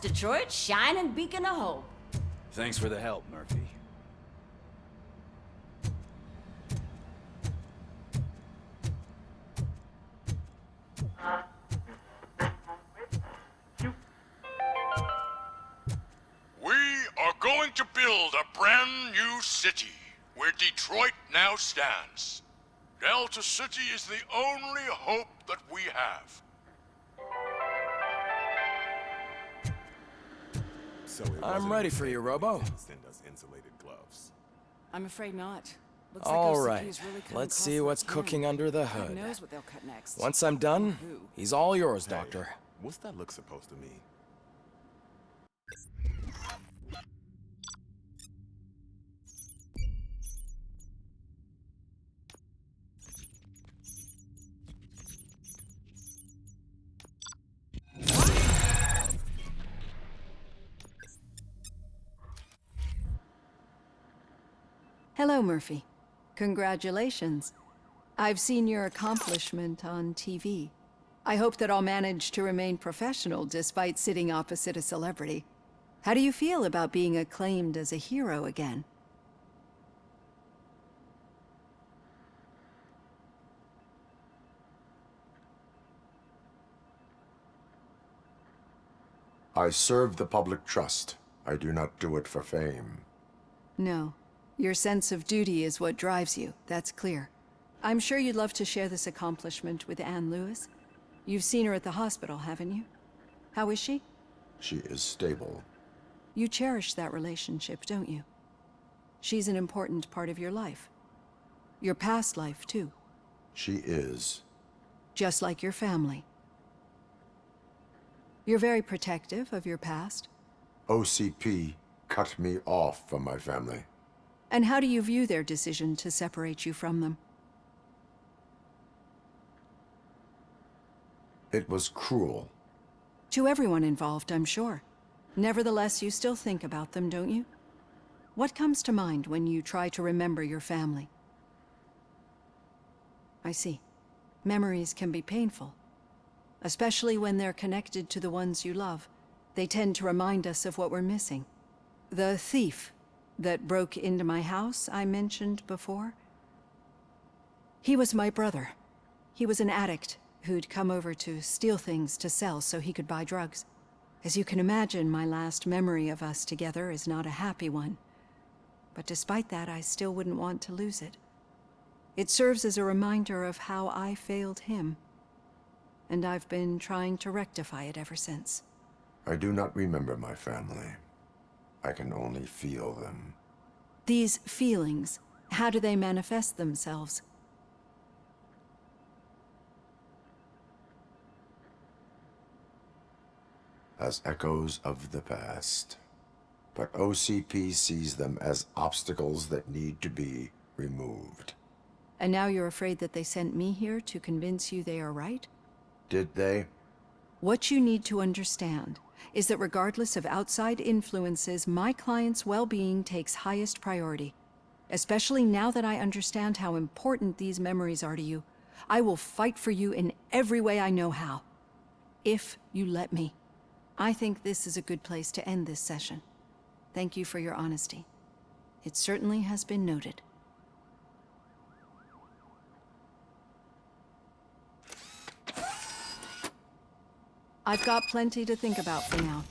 Detroit's shining beacon of hope. Thanks for the help, Murphy. We are going to build a brand new city where Detroit now stands. Delta City is the only hope that we have. So it I'm wasn't ready for you, Robo. didn't Send us insulated gloves. I'm afraid not. Looks All like right, OCP is really coming let's across see the what's can. cooking under the God hood. knows what they'll cut next. Once I'm done, Who? he's all yours, Hey, Doctor. what's that look supposed to mean? Hello, Murphy. Congratulations. I've seen your accomplishment on TV. I hope that I'll manage to remain professional despite sitting opposite a celebrity. How do you feel about being acclaimed as a hero again? I serve the public trust. I do not do it for fame. No. Your sense of duty is what drives you, that's clear. I'm sure you'd love to share this accomplishment with Anne Lewis. You've seen her at the hospital, haven't you? How is she? She is stable. You cherish that relationship, don't you? She's an important part of your life. Your past life, too. She is. Just like your family. You're very protective of your past. OCP cut me off from my family. And how do you view their decision to separate you from them? It was cruel. To everyone involved, I'm sure. Nevertheless, you still think about them, don't you? What comes to mind when you try to remember your family? I see. Memories can be painful, especially when they're connected to the ones you love. They tend to remind us of what we're missing. The thief that broke into my house I mentioned before? He was my brother. He was an addict who'd come over to steal things to sell so he could buy drugs. As you can imagine, my last memory of us together is not a happy one. But despite that, I still wouldn't want to lose it. It serves as a reminder of how I failed him. And I've been trying to rectify it ever since. I do not remember my family. I can only feel them. These feelings, how do they manifest themselves? As echoes of the past. But OCP sees them as obstacles that need to be removed. And now you're afraid that they sent me here to convince you they are right? Did they? What you need to understand is that regardless of outside influences, my client's well-being takes highest priority. Especially now that I understand how important these memories are to you, I will fight for you in every way I know how. If you let me. I think this is a good place to end this session. Thank you for your honesty. It certainly has been noted. I've got plenty to think about for now.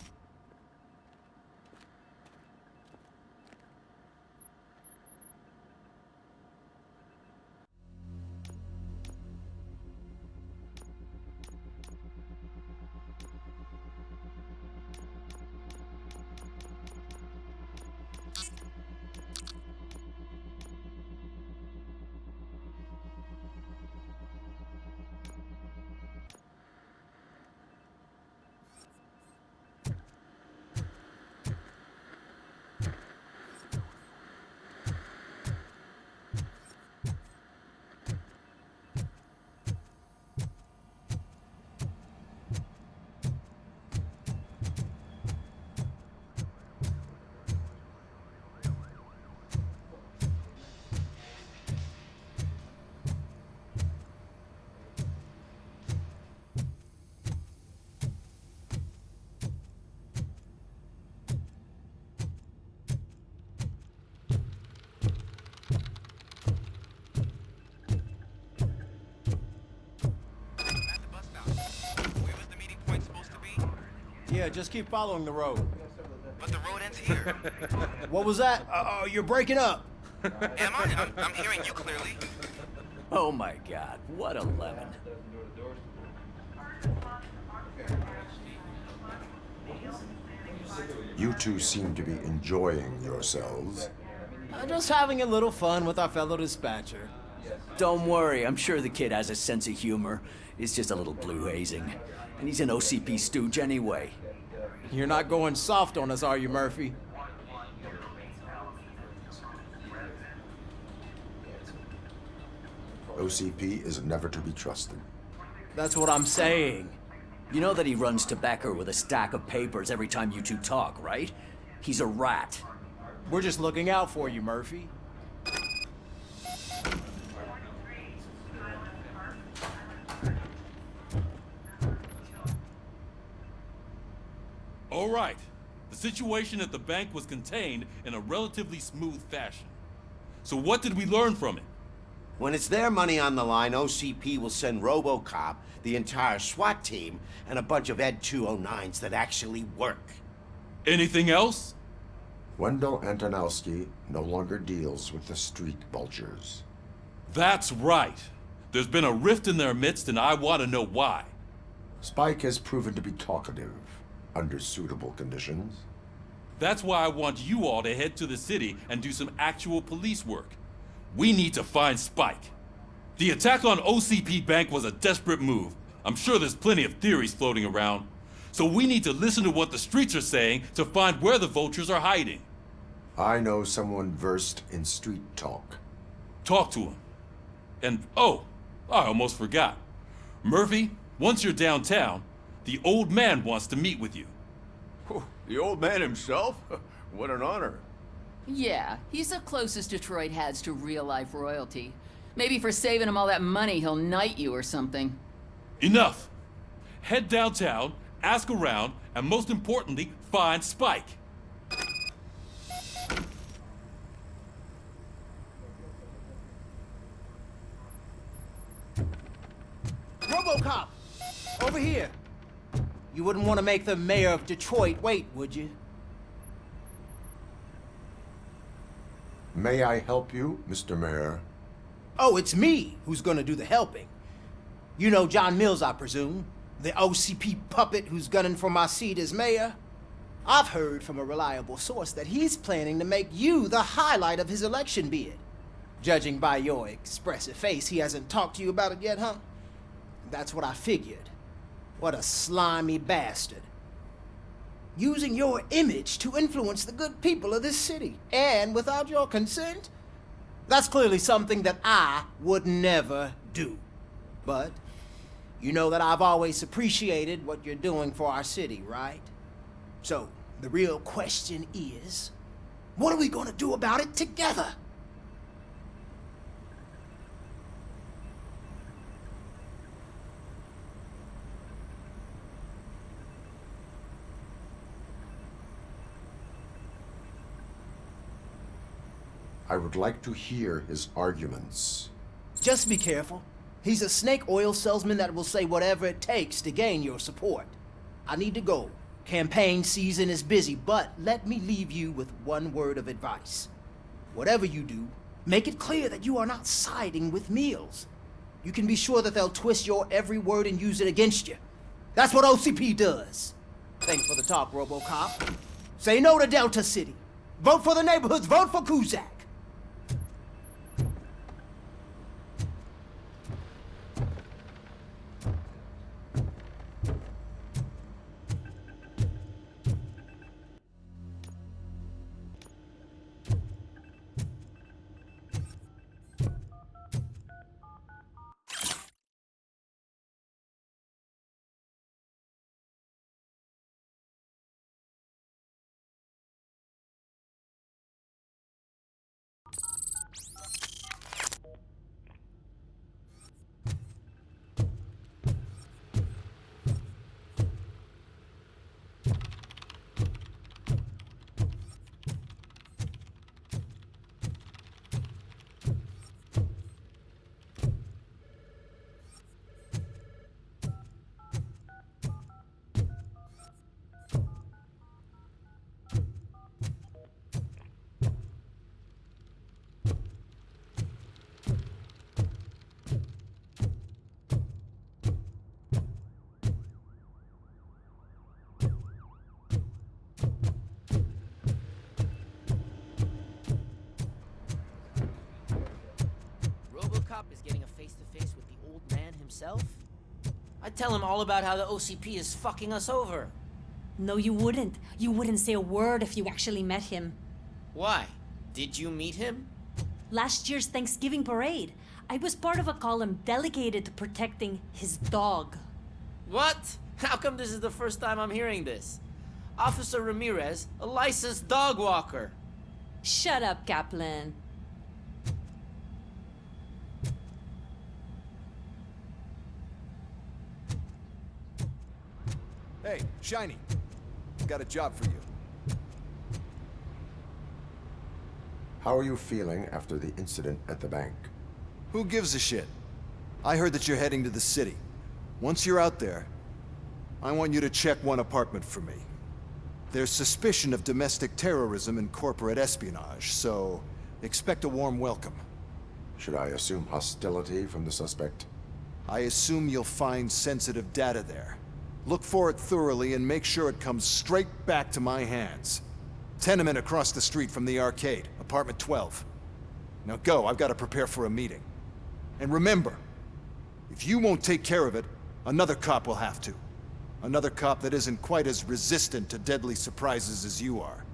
Yeah, just keep following the road. But the road ends here. What was that? You're breaking up. Am I? I'm hearing you clearly. Oh my god, what a lemon. You two seem to be enjoying yourselves. Just having a little fun with our fellow dispatcher. Don't worry, I'm sure the kid has a sense of humor. It's just a little blue hazing. And he's an OCP stooge anyway. You're not going soft on us, are you, Murphy? OCP is never to be trusted. That's what I'm saying. You know that he runs tobacco with a stack of papers every time you two talk, right? He's a rat. We're just looking out for you, Murphy. All right. The situation at the bank was contained in a relatively smooth fashion. So what did we learn from it? When it's their money on the line, OCP will send Robocop, the entire SWAT team, and a bunch of Ed 209s that actually work. Anything else? Wendell Antonowski no longer deals with the street vultures. That's right. There's been a rift in their midst, and I want to know why. Spike has proven to be talkative under suitable conditions. That's why I want you all to head to the city and do some actual police work. We need to find Spike. The attack on OCP Bank was a desperate move. I'm sure there's plenty of theories floating around. So we need to listen to what the streets are saying to find where the vultures are hiding. I know someone versed in street talk. Talk to him. And, oh, I almost forgot. Murphy, once you're downtown, the old man wants to meet with you. The old man himself? What an honor. Yeah, he's the closest Detroit has to real-life royalty. Maybe for saving him all that money, he'll knight you or something. Enough. Head downtown, ask around, and most importantly, find Spike. Robocop! Over here! You wouldn't want to make the mayor of Detroit wait, would you? May I help you, Mr. Mayor? Oh, it's me who's gonna do the helping. You know John Mills, I presume? The OCP puppet who's gunning for my seat as mayor? I've heard from a reliable source that he's planning to make you the highlight of his election bid. Judging by your expressive face, he hasn't talked to you about it yet, huh? That's what I figured. What a slimy bastard. Using your image to influence the good people of this city, and without your consent? That's clearly something that I would never do. But you know that I've always appreciated what you're doing for our city, right? So, the real question is, what are we gonna do about it together? I would like to hear his arguments. Just be careful. He's a snake oil salesman that will say whatever it takes to gain your support. I need to go. Campaign season is busy, but let me leave you with one word of advice. Whatever you do, make it clear that you are not siding with Mills. You can be sure that they'll twist your every word and use it against you. That's what OCP does. Thanks for the talk, Robocop. Say no to Delta City. Vote for the neighborhoods. Vote for Kuzak. myself. I'd tell him all about how the OCP is fucking us over. No, you wouldn't. You wouldn't say a word if you actually met him. Why? Did you meet him? Last year's Thanksgiving parade, I was part of a column dedicated to protecting his dog. What? How come this is the first time I'm hearing this? Officer Ramirez, a licensed dog walker. Shut up, Kaplan. Hey, Shiny. Got a job for you. How are you feeling after the incident at the bank? Who gives a shit? I heard that you're heading to the city. Once you're out there, I want you to check one apartment for me. There's suspicion of domestic terrorism and corporate espionage, so expect a warm welcome. Should I assume hostility from the suspect? I assume you'll find sensitive data there. Look for it thoroughly and make sure it comes straight back to my hands. Tenement across the street from the arcade, apartment 12. Now go, I've got to prepare for a meeting. And remember, if you won't take care of it, another cop will have to. Another cop that isn't quite as resistant to deadly surprises as you are.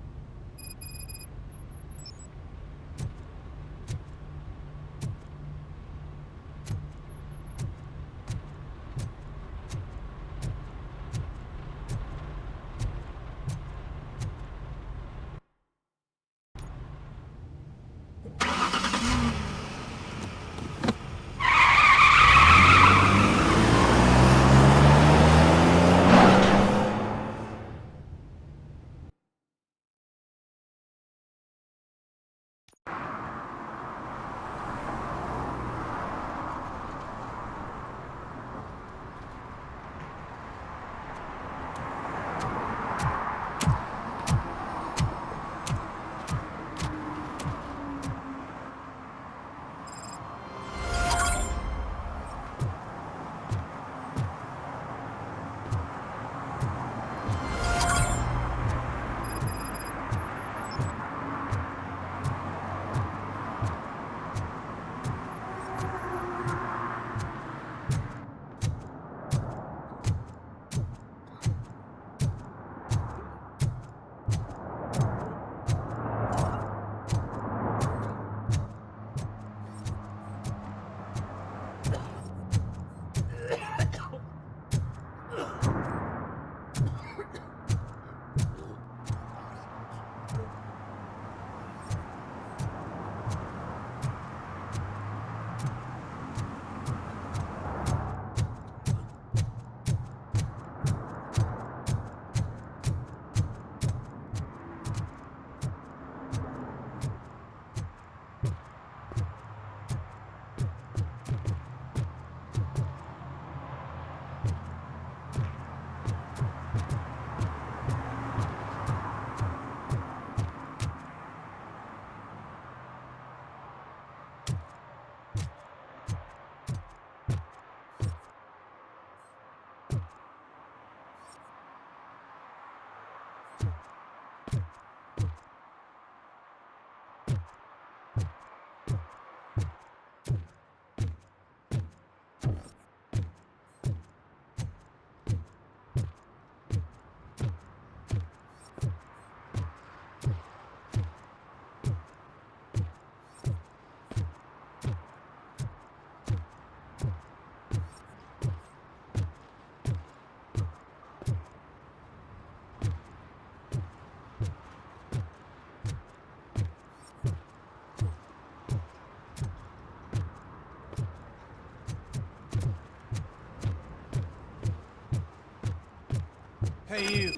Hey you,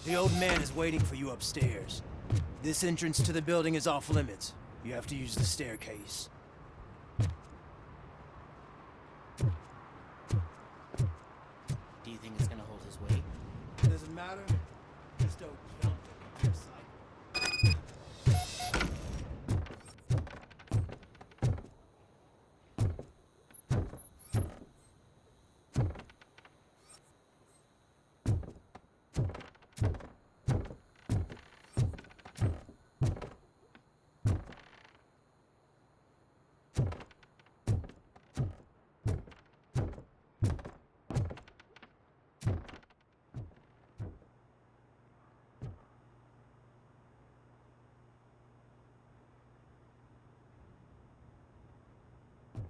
the old man is waiting for you upstairs. This entrance to the building is off limits. You have to use the staircase. Do you think it's gonna hold his weight? Doesn't matter. Just don't jump at your cycle.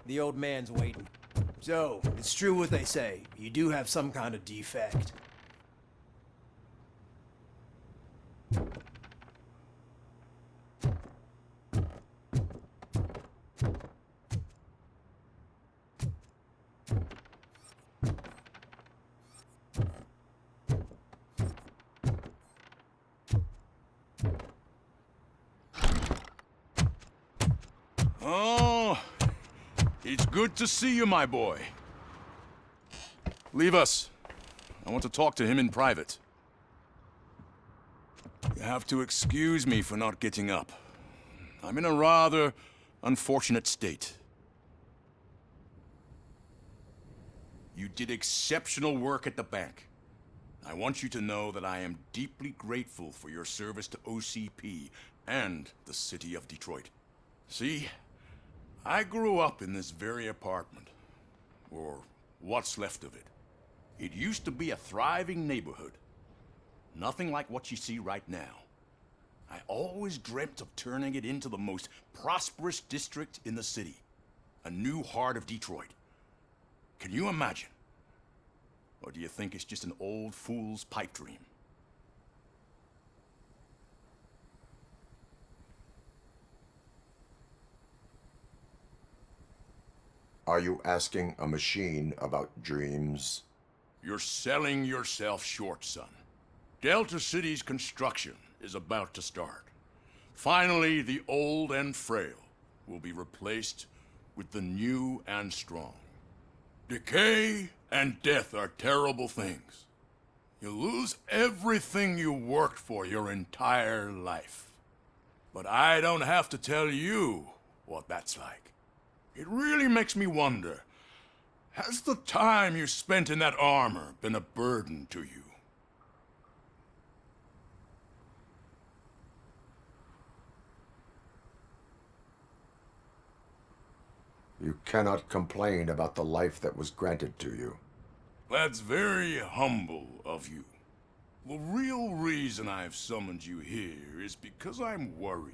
The old man's waiting. So, it's true what they say. You do have some kind of defect. Oh, it's good to see you, my boy. Leave us. I want to talk to him in private. You have to excuse me for not getting up. I'm in a rather unfortunate state. You did exceptional work at the bank. I want you to know that I am deeply grateful for your service to OCP and the city of Detroit. See, I grew up in this very apartment, or what's left of it. It used to be a thriving neighborhood. Nothing like what you see right now. I always dreamt of turning it into the most prosperous district in the city. A new heart of Detroit. Can you imagine? Or do you think it's just an old fool's pipe dream? Are you asking a machine about dreams? You're selling yourself short, son. Delta City's construction is about to start. Finally, the old and frail will be replaced with the new and strong. Decay and death are terrible things. You lose everything you worked for your entire life. But I don't have to tell you what that's like. It really makes me wonder, has the time you spent in that armor been a burden to you? You cannot complain about the life that was granted to you. That's very humble of you. The real reason I've summoned you here is because I'm worried.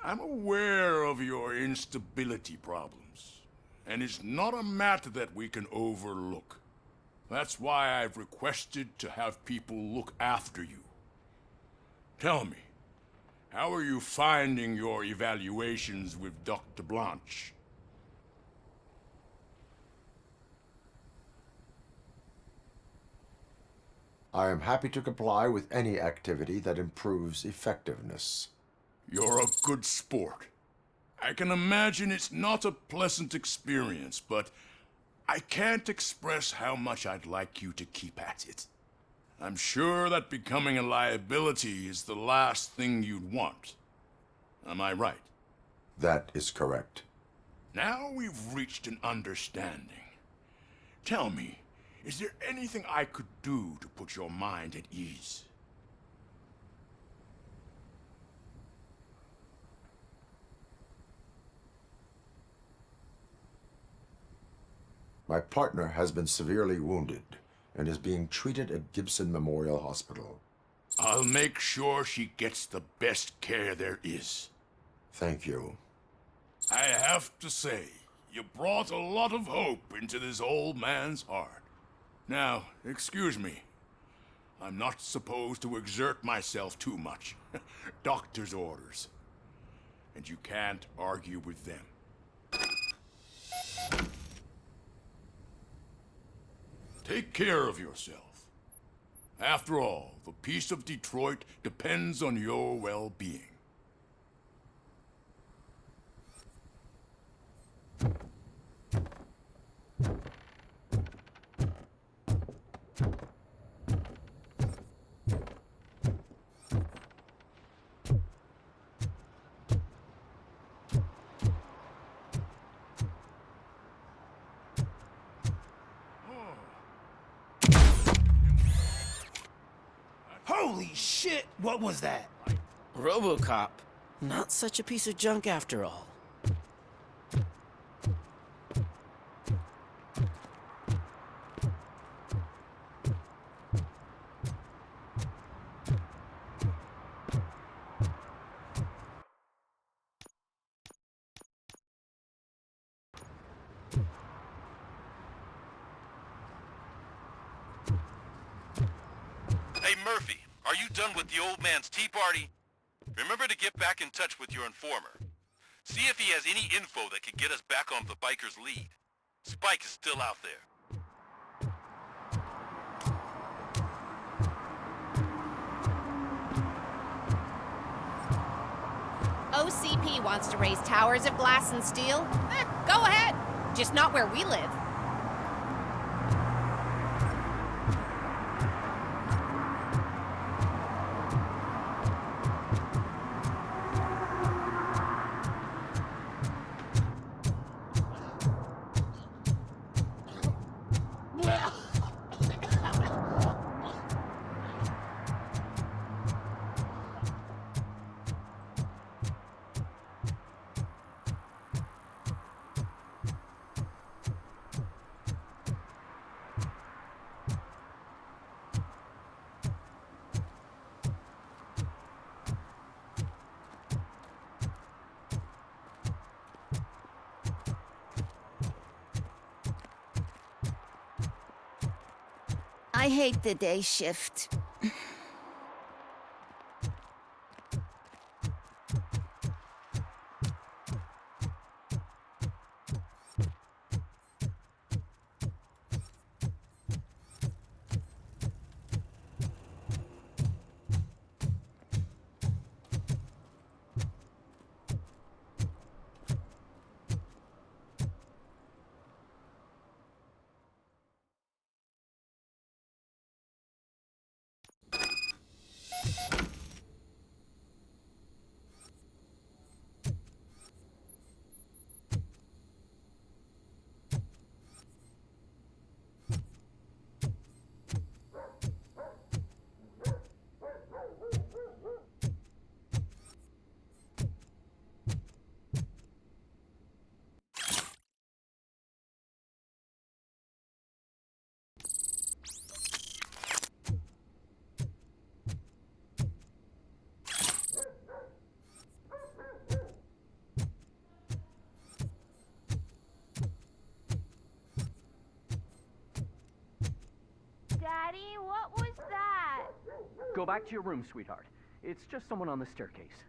I'm aware of your instability problems, and it's not a matter that we can overlook. That's why I've requested to have people look after you. Tell me, how are you finding your evaluations with Dr. Blanche? I am happy to comply with any activity that improves effectiveness. You're a good sport. I can imagine it's not a pleasant experience, but I can't express how much I'd like you to keep at it. I'm sure that becoming a liability is the last thing you'd want. Am I right? That is correct. Now we've reached an understanding. Tell me, is there anything I could do to put your mind at ease? My partner has been severely wounded and is being treated at Gibson Memorial Hospital. I'll make sure she gets the best care there is. Thank you. I have to say, you brought a lot of hope into this old man's heart. Now, excuse me. I'm not supposed to exert myself too much. Doctor's orders. And you can't argue with them. Take care of yourself. After all, the peace of Detroit depends on your well-being. Holy shit! What was that? Robocop. Not such a piece of junk after all. Murphy, are you done with the old man's tea party? Remember to get back in touch with your informer. See if he has any info that could get us back on the biker's lead. Spike is still out there. OCP wants to raise towers of glass and steel? Go ahead. Just not where we live. I hate the day shift. Daddy, what was that? Go back to your room, sweetheart. It's just someone on the staircase.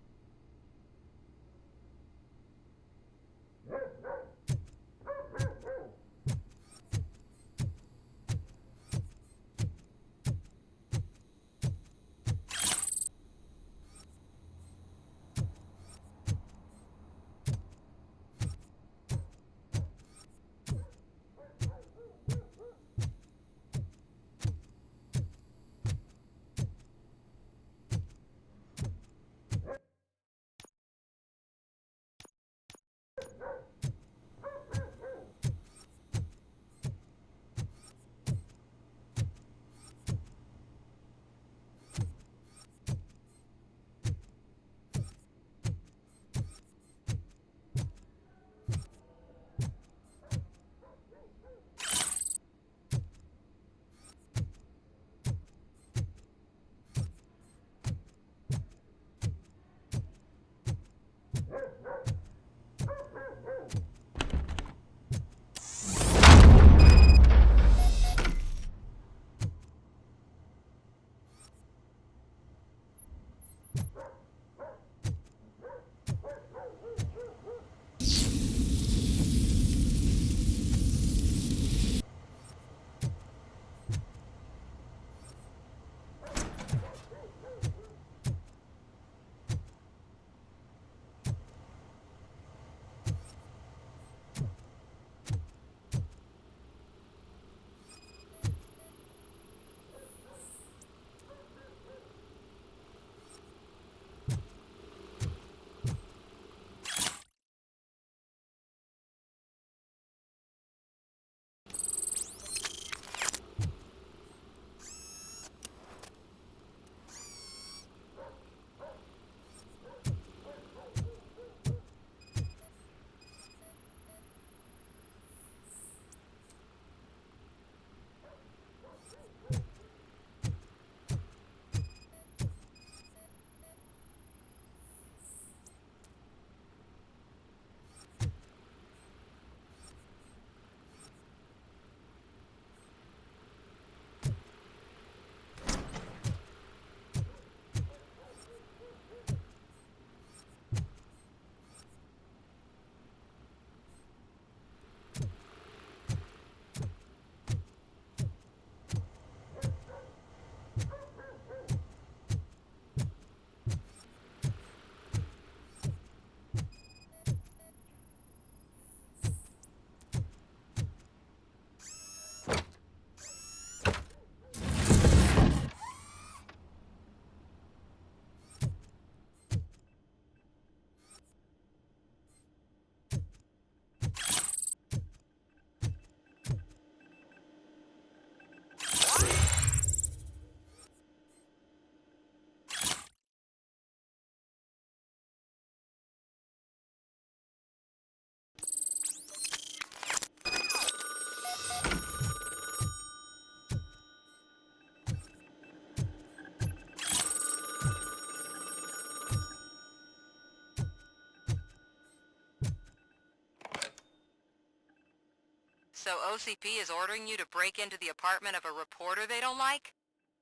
So OCP is ordering you to break into the apartment of a reporter they don't like?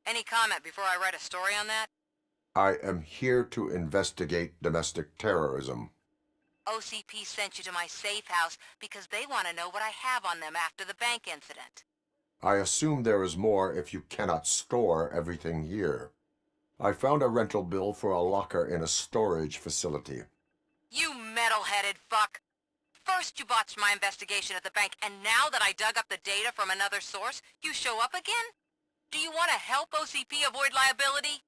Any comment before I write a story on that? I am here to investigate domestic terrorism. OCP sent you to my safe house because they want to know what I have on them after the bank incident. I assume there is more if you cannot store everything here. I found a rental bill for a locker in a storage facility. You metal-headed fuck! First you botched my investigation at the bank, and now that I dug up the data from another source, you show up again? Do you want to help OCP avoid liability?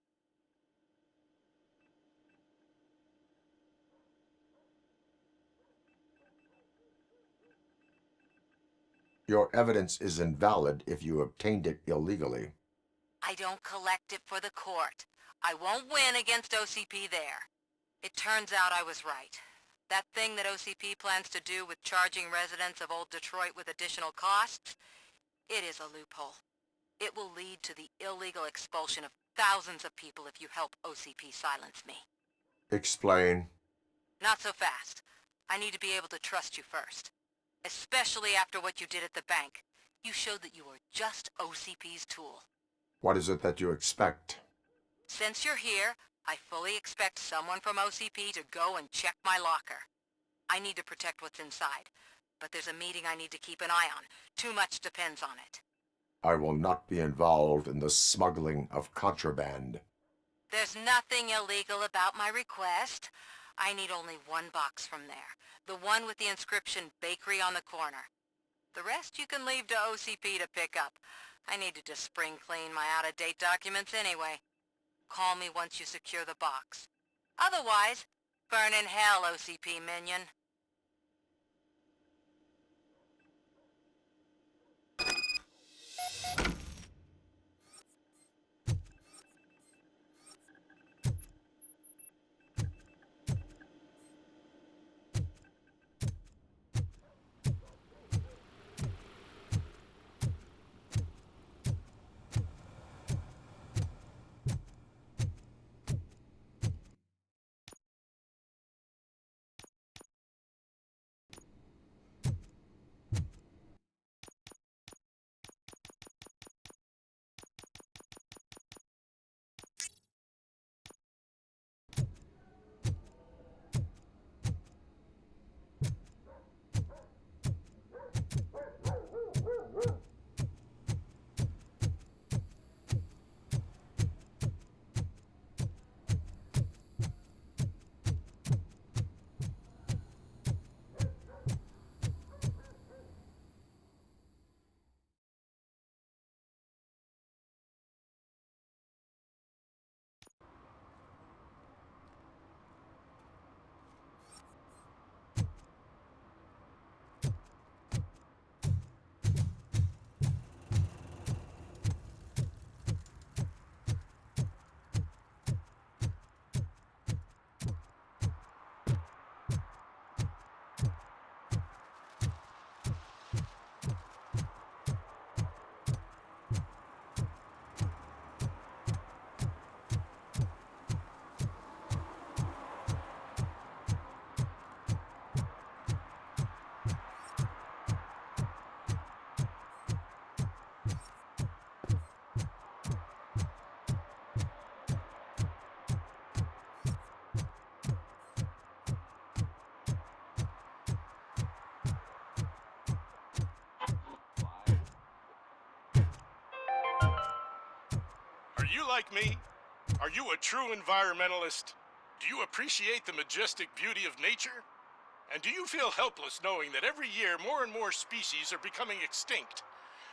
Your evidence is invalid if you obtained it illegally. I don't collect it for the court. I won't win against OCP there. It turns out I was right. That thing that OCP plans to do with charging residents of Old Detroit with additional costs, it is a loophole. It will lead to the illegal expulsion of thousands of people if you help OCP silence me. Explain. Not so fast. I need to be able to trust you first. Especially after what you did at the bank. You showed that you are just OCP's tool. What is it that you expect? Since you're here, I fully expect someone from OCP to go and check my locker. I need to protect what's inside, but there's a meeting I need to keep an eye on. Too much depends on it. I will not be involved in the smuggling of contraband. There's nothing illegal about my request. I need only one box from there. The one with the inscription Bakery on the corner. The rest you can leave to OCP to pick up. I needed to spring clean my out-of-date documents anyway. Call me once you secure the box. Otherwise, burn in hell, OCP minion. Are you like me? Are you a true environmentalist? Do you appreciate the majestic beauty of nature? And do you feel helpless knowing that every year more and more species are becoming extinct?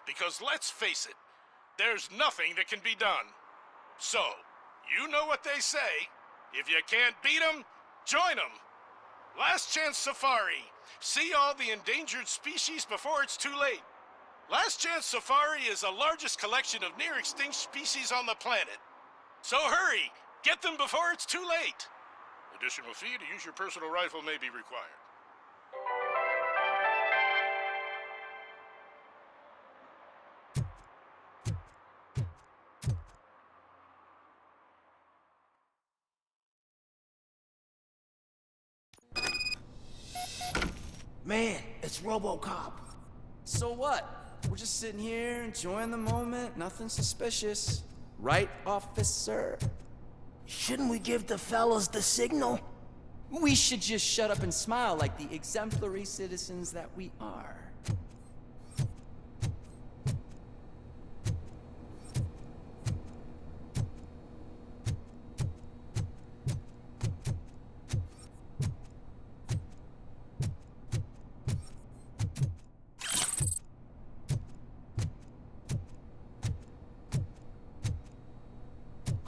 Because let's face it, there's nothing that can be done. So, you know what they say. If you can't beat them, join them. Last Chance Safari. See all the endangered species before it's too late. Last Chance Safari is the largest collection of near-extinct species on the planet. So hurry! Get them before it's too late! Additional fee to use your personal rifle may be required. Man, it's Robocop. So what? We're just sitting here, enjoying the moment, nothing suspicious. Right, officer? Shouldn't we give the fellas the signal? We should just shut up and smile like the exemplary citizens that we are.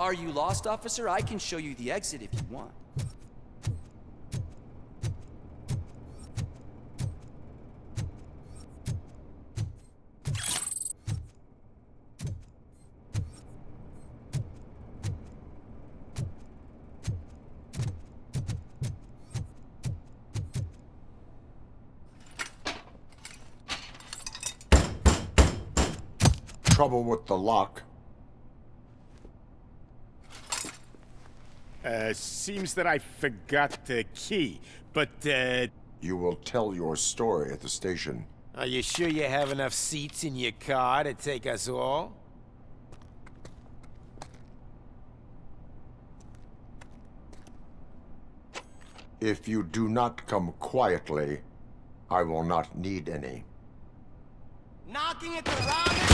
Are you lost, officer? I can show you the exit if you want. Trouble with the lock. Seems that I forgot the key, but, You will tell your story at the station. Are you sure you have enough seats in your car to take us all? If you do not come quietly, I will not need any. Knocking at the wrong...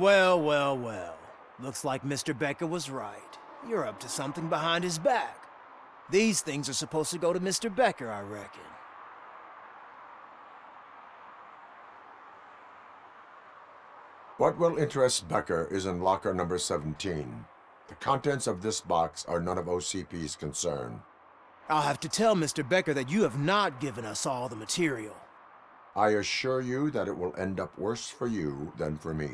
Well, well, well. Looks like Mr. Becker was right. You're up to something behind his back. These things are supposed to go to Mr. Becker, I reckon. What will interest Becker is in locker number 17. The contents of this box are none of OCP's concern. I'll have to tell Mr. Becker that you have not given us all the material. I assure you that it will end up worse for you than for me.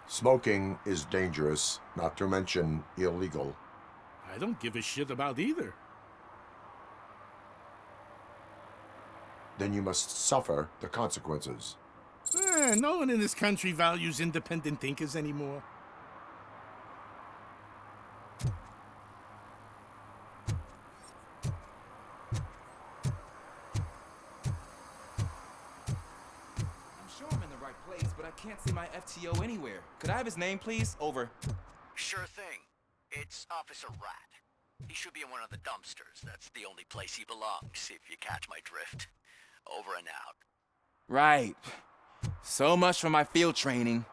Smoking is dangerous, not to mention illegal. I don't give a shit about either. Then you must suffer the consequences. No one in this country values independent thinkers anymore. Sure I'm in the right place, but I can't see my FTO anywhere. Could I have his name, please? Over. Sure thing. It's Officer Rat. He should be in one of the dumpsters. That's the only place he belongs, if you catch my drift. Over and out. Right. So much for my field training.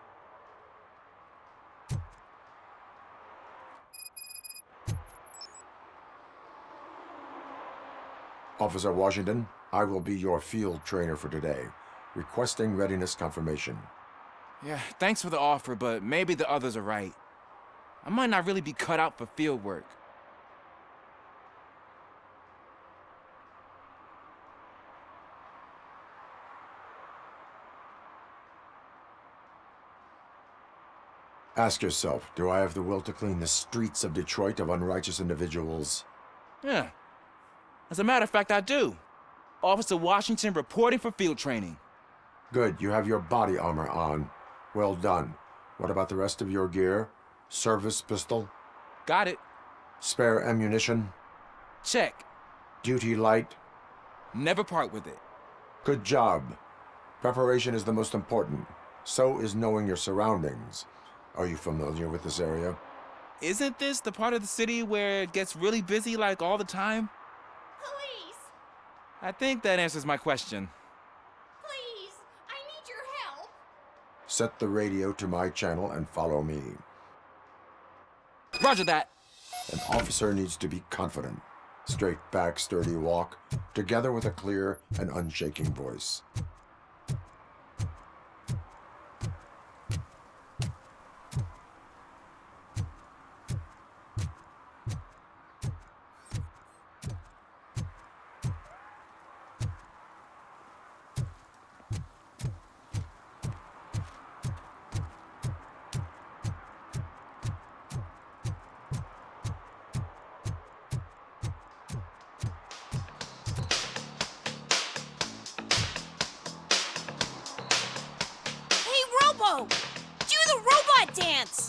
Officer Washington, I will be your field trainer for today. Requesting readiness confirmation. Yeah, thanks for the offer, but maybe the others are right. I might not really be cut out for field work. Ask yourself, do I have the will to clean the streets of Detroit of unrighteous individuals? Yeah. As a matter of fact, I do. Officer Washington reporting for field training. Good, you have your body armor on. Well done. What about the rest of your gear? Service pistol? Got it. Spare ammunition? Check. Duty light? Never part with it. Good job. Preparation is the most important. So is knowing your surroundings. Are you familiar with this area? Isn't this the part of the city where it gets really busy like all the time? Police! I think that answers my question. Please! I need your help! Set the radio to my channel and follow me. Roger that. An officer needs to be confident. Straight back, sturdy walk, together with a clear and unshaking voice. Robo! Do the robot dance!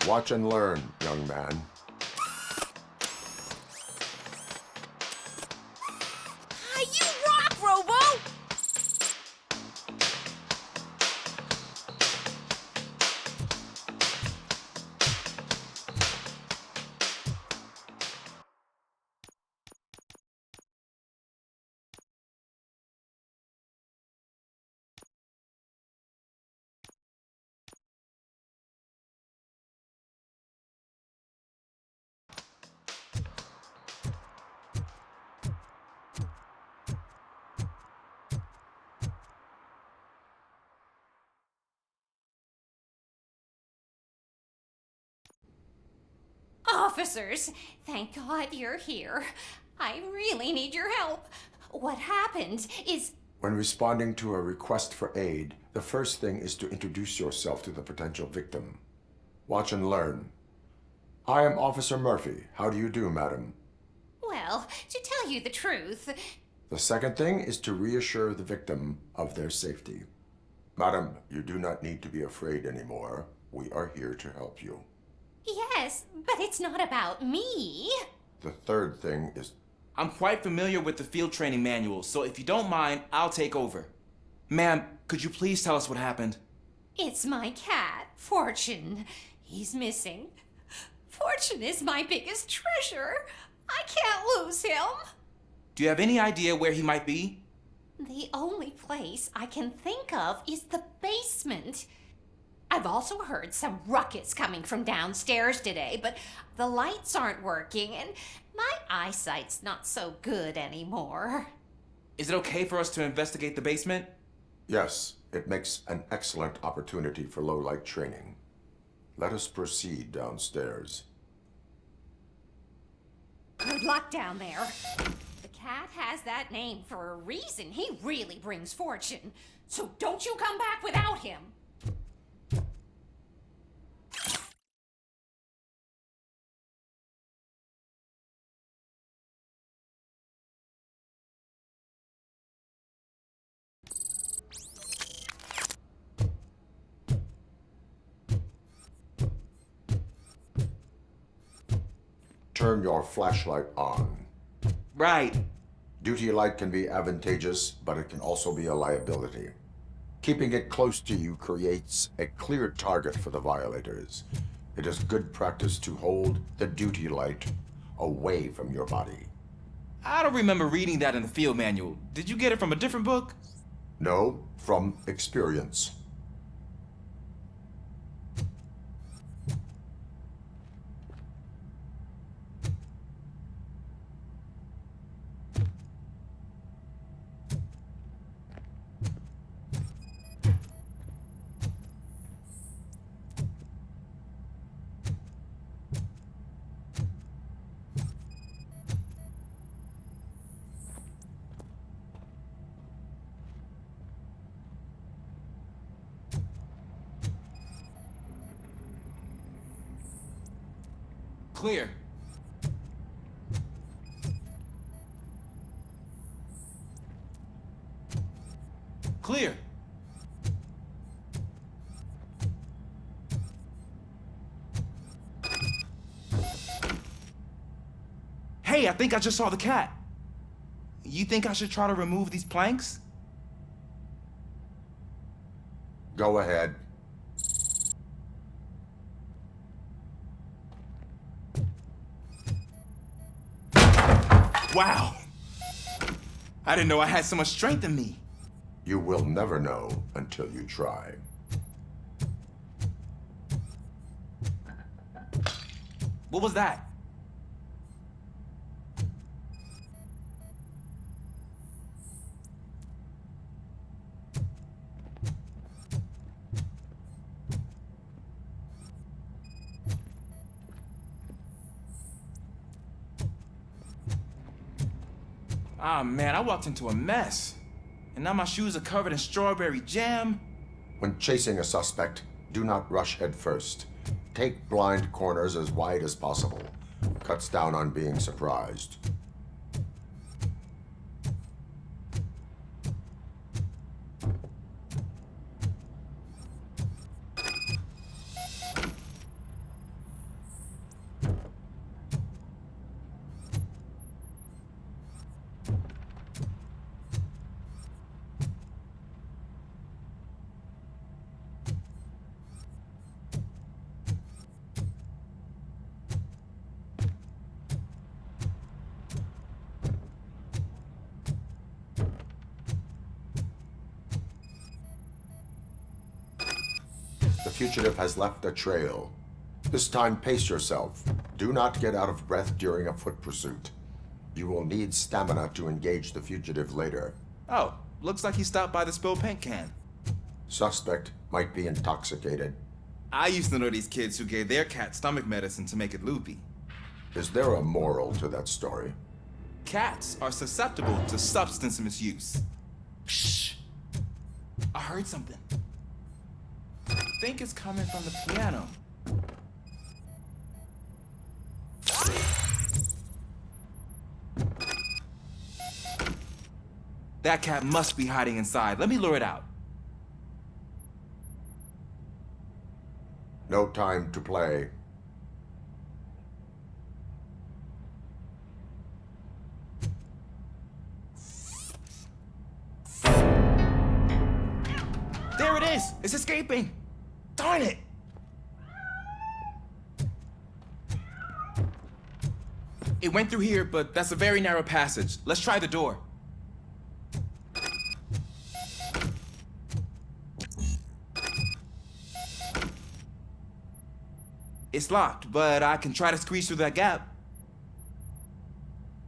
Watch and learn, young man. You rock, Robo! Officers, thank God you're here. I really need your help. What happened is... When responding to a request for aid, the first thing is to introduce yourself to the potential victim. Watch and learn. I am Officer Murphy. How do you do, madam? Well, to tell you the truth, The second thing is to reassure the victim of their safety. Madam, you do not need to be afraid anymore. We are here to help you. Yes, but it's not about me. The third thing is... I'm quite familiar with the field training manual, so if you don't mind, I'll take over. Ma'am, could you please tell us what happened? It's my cat, Fortune. He's missing. Fortune is my biggest treasure. I can't lose him. Do you have any idea where he might be? The only place I can think of is the basement. I've also heard some ruckus coming from downstairs today, but the lights aren't working and my eyesight's not so good anymore. Is it okay for us to investigate the basement? Yes, it makes an excellent opportunity for low-light training. Let us proceed downstairs. Good luck down there. The cat has that name for a reason. He really brings fortune. So don't you come back without him. Turn your flashlight on. Right. Duty light can be advantageous, but it can also be a liability. Keeping it close to you creates a clear target for the violators. It is good practice to hold the duty light away from your body. I don't remember reading that in the field manual. Did you get it from a different book? No, from experience. Clear. Clear. Hey, I think I just saw the cat. You think I should try to remove these planks? Go ahead. Wow. I didn't know I had so much strength in me. You will never know until you try. What was that? Ah, man, I walked into a mess. And now my shoes are covered in strawberry jam. When chasing a suspect, do not rush head first. Take blind corners as wide as possible. Cuts down on being surprised. The fugitive has left a trail. This time, pace yourself. Do not get out of breath during a foot pursuit. You will need stamina to engage the fugitive later. Oh, looks like he stopped by the spilled paint can. Suspect might be intoxicated. I used to know these kids who gave their cat stomach medicine to make it loopy. Is there a moral to that story? Cats are susceptible to substance misuse. Shh. I heard something. I think it's coming from the piano. That cat must be hiding inside. Let me lure it out. No time to play. There it is! It's escaping! Darn it! It went through here, but that's a very narrow passage. Let's try the door. It's locked, but I can try to squeeze through that gap.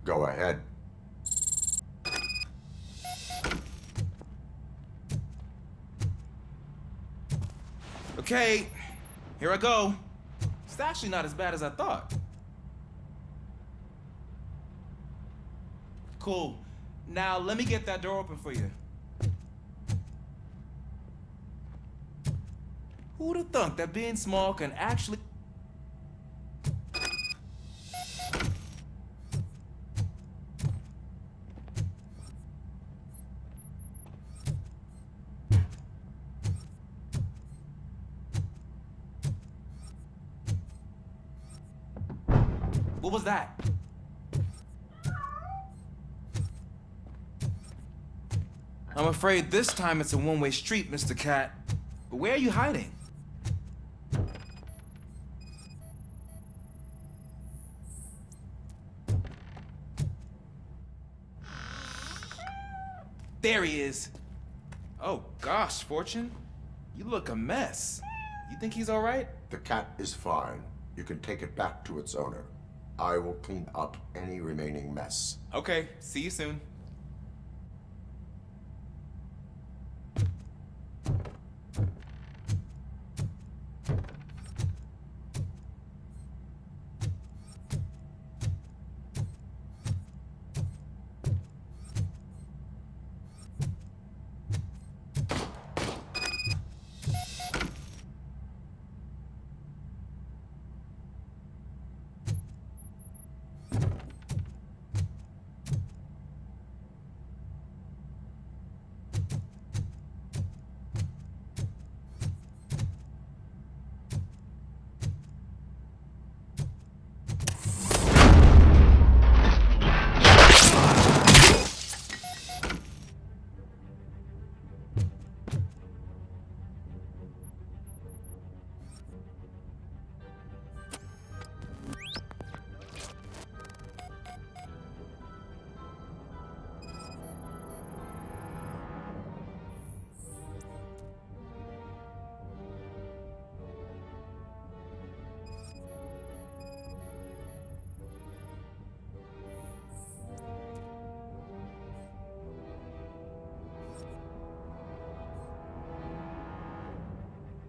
Go ahead. Okay, here I go. It's actually not as bad as I thought. Cool. Now let me get that door open for you. Who'd have thunk that being small can actually... What was that? I'm afraid this time it's a one-way street, Mr. Cat. But where are you hiding? There he is. Oh gosh, Fortune. You look a mess. You think he's all right? The cat is fine. You can take it back to its owner. I will clean up any remaining mess. Okay, see you soon.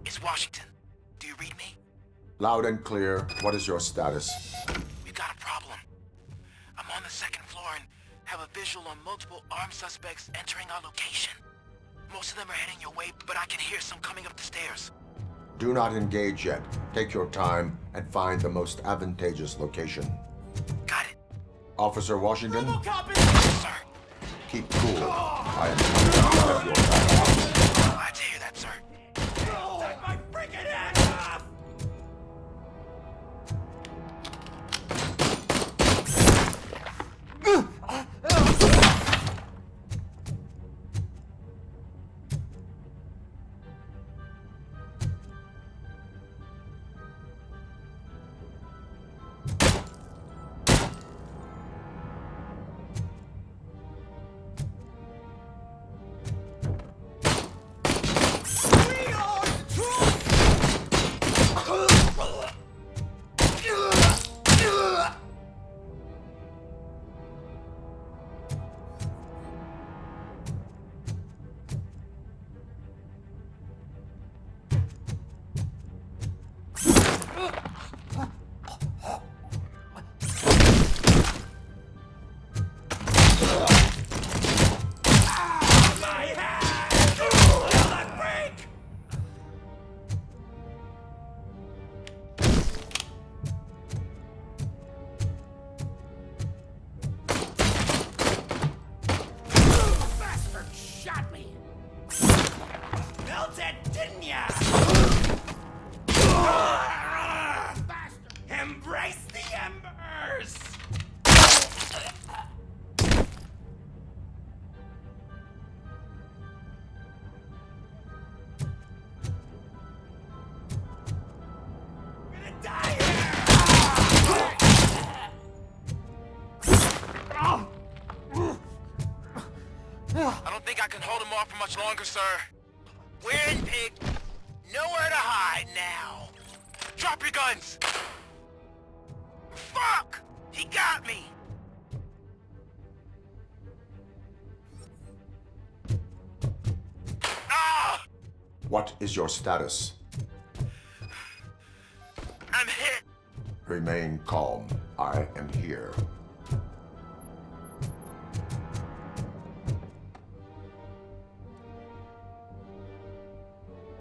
It's Washington. Do you read me? Loud and clear. What is your status? We've got a problem. I'm on the second floor and have a visual on multiple armed suspects entering our location. Most of them are heading your way, but I can hear some coming up the stairs. Do not engage yet. Take your time and find the most advantageous location. Got it. Officer Washington? Robocop is... Sir. Keep cool. I am coming to have your back. Glad to hear that, sir. Take my freaking head off! think I can hold him off for much longer, sir. We're in, pig. Nowhere to hide now. Drop your guns! Fuck! He got me! Ah! What is your status? I'm hit! Remain calm. I am here.